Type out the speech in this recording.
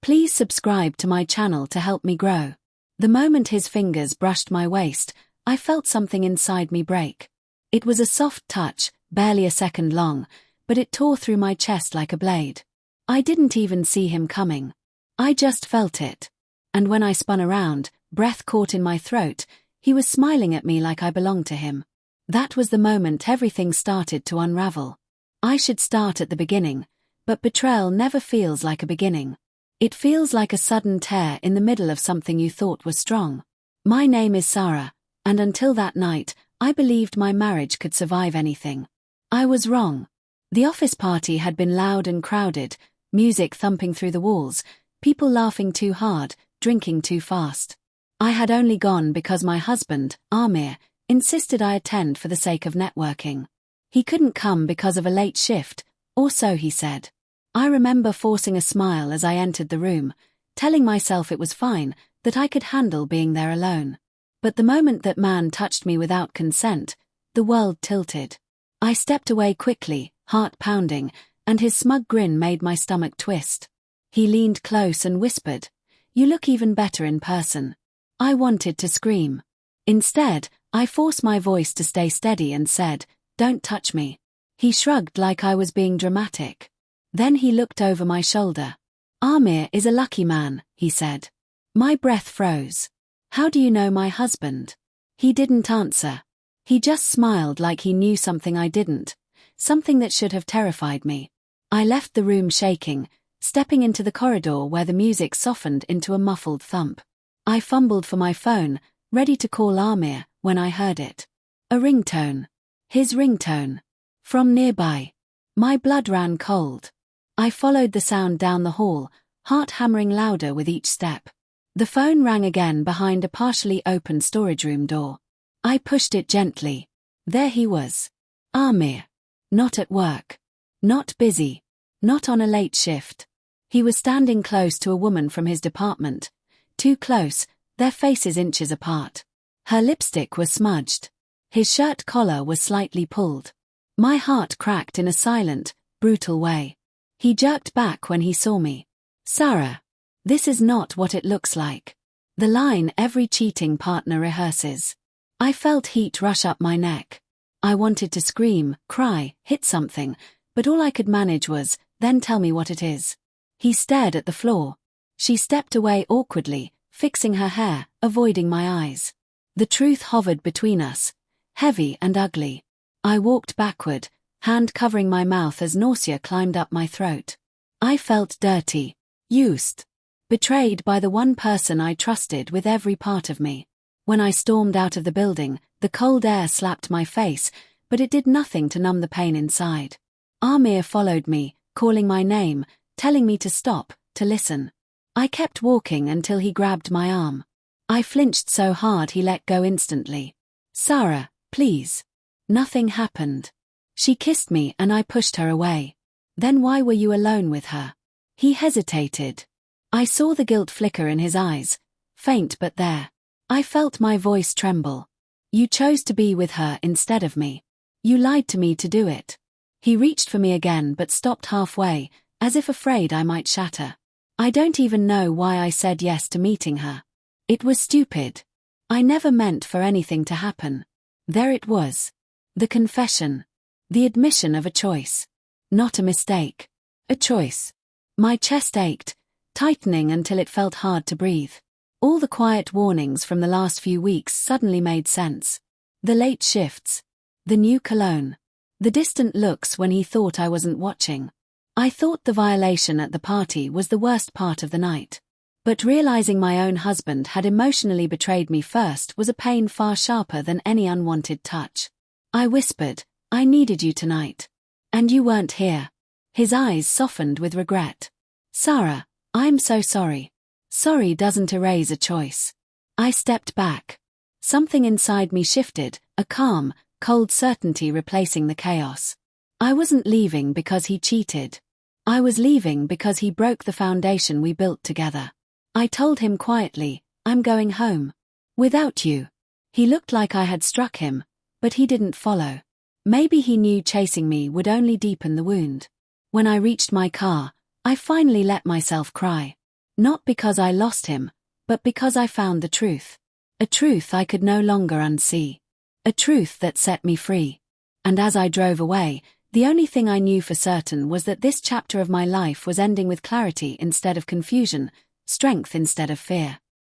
Please subscribe to my channel to help me grow. The moment his fingers brushed my waist, I felt something inside me break. It was a soft touch, barely a second long, but it tore through my chest like a blade. I didn't even see him coming. I just felt it. And when I spun around, breath caught in my throat, he was smiling at me like I belonged to him. That was the moment everything started to unravel. I should start at the beginning, but betrayal never feels like a beginning. It feels like a sudden tear in the middle of something you thought was strong. My name is Sarah, and until that night, I believed my marriage could survive anything. I was wrong. The office party had been loud and crowded, music thumping through the walls, people laughing too hard, drinking too fast. I had only gone because my husband, Amir, insisted I attend for the sake of networking. He couldn't come because of a late shift, or so he said. I remember forcing a smile as I entered the room, telling myself it was fine, that I could handle being there alone. But the moment that man touched me without consent, the world tilted. I stepped away quickly, heart pounding, and his smug grin made my stomach twist. He leaned close and whispered, "You look even better in person." I wanted to scream. Instead, I forced my voice to stay steady and said, "Don't touch me." He shrugged like I was being dramatic. Then he looked over my shoulder. "Amir is a lucky man," he said. My breath froze. "How do you know my husband?" He didn't answer. He just smiled like he knew something I didn't, something that should have terrified me. I left the room shaking, stepping into the corridor where the music softened into a muffled thump. I fumbled for my phone, ready to call Amir, when I heard it. A ringtone. His ringtone. From nearby. My blood ran cold. I followed the sound down the hall, heart hammering louder with each step. The phone rang again behind a partially open storage room door. I pushed it gently. There he was. Amir. Not at work. Not busy. Not on a late shift. He was standing close to a woman from his department. Too close, their faces inches apart. Her lipstick was smudged. His shirt collar was slightly pulled. My heart cracked in a silent, brutal way. He jerked back when he saw me. "Sarah. This is not what it looks like." The line every cheating partner rehearses. I felt heat rush up my neck. I wanted to scream, cry, hit something, but all I could manage was, "Then tell me what it is." He stared at the floor. She stepped away awkwardly, fixing her hair, avoiding my eyes. The truth hovered between us, heavy and ugly. I walked backward, hand covering my mouth as nausea climbed up my throat. I felt dirty, used, betrayed by the one person I trusted with every part of me. When I stormed out of the building, the cold air slapped my face, but it did nothing to numb the pain inside. Amir followed me, calling my name, telling me to stop, to listen. I kept walking until he grabbed my arm. I flinched so hard he let go instantly. "Sarah, please." Nothing happened. She kissed me and I pushed her away. "Then why were you alone with her?" He hesitated. I saw the guilt flicker in his eyes, faint but there. I felt my voice tremble. "You chose to be with her instead of me. You lied to me to do it." He reached for me again but stopped halfway, as if afraid I might shatter. I don't even know why I said yes to meeting her. It was stupid. I never meant for anything to happen. There it was. The confession. The admission of a choice. Not a mistake. A choice. My chest ached, tightening until it felt hard to breathe. All the quiet warnings from the last few weeks suddenly made sense. The late shifts. The new cologne. The distant looks when he thought I wasn't watching. I thought the violation at the party was the worst part of the night. But realizing my own husband had emotionally betrayed me first was a pain far sharper than any unwanted touch. I whispered, "I needed you tonight. And you weren't here." His eyes softened with regret. "Sarah, I'm so sorry." Sorry doesn't erase a choice. I stepped back. Something inside me shifted, a calm, cold certainty replacing the chaos. I wasn't leaving because he cheated. I was leaving because he broke the foundation we built together. I told him quietly, "I'm going home. Without you." He looked like I had struck him, but he didn't follow. Maybe he knew chasing me would only deepen the wound. When I reached my car, I finally let myself cry. Not because I lost him, but because I found the truth. A truth I could no longer unsee. A truth that set me free. And as I drove away, the only thing I knew for certain was that this chapter of my life was ending with clarity instead of confusion, strength instead of fear.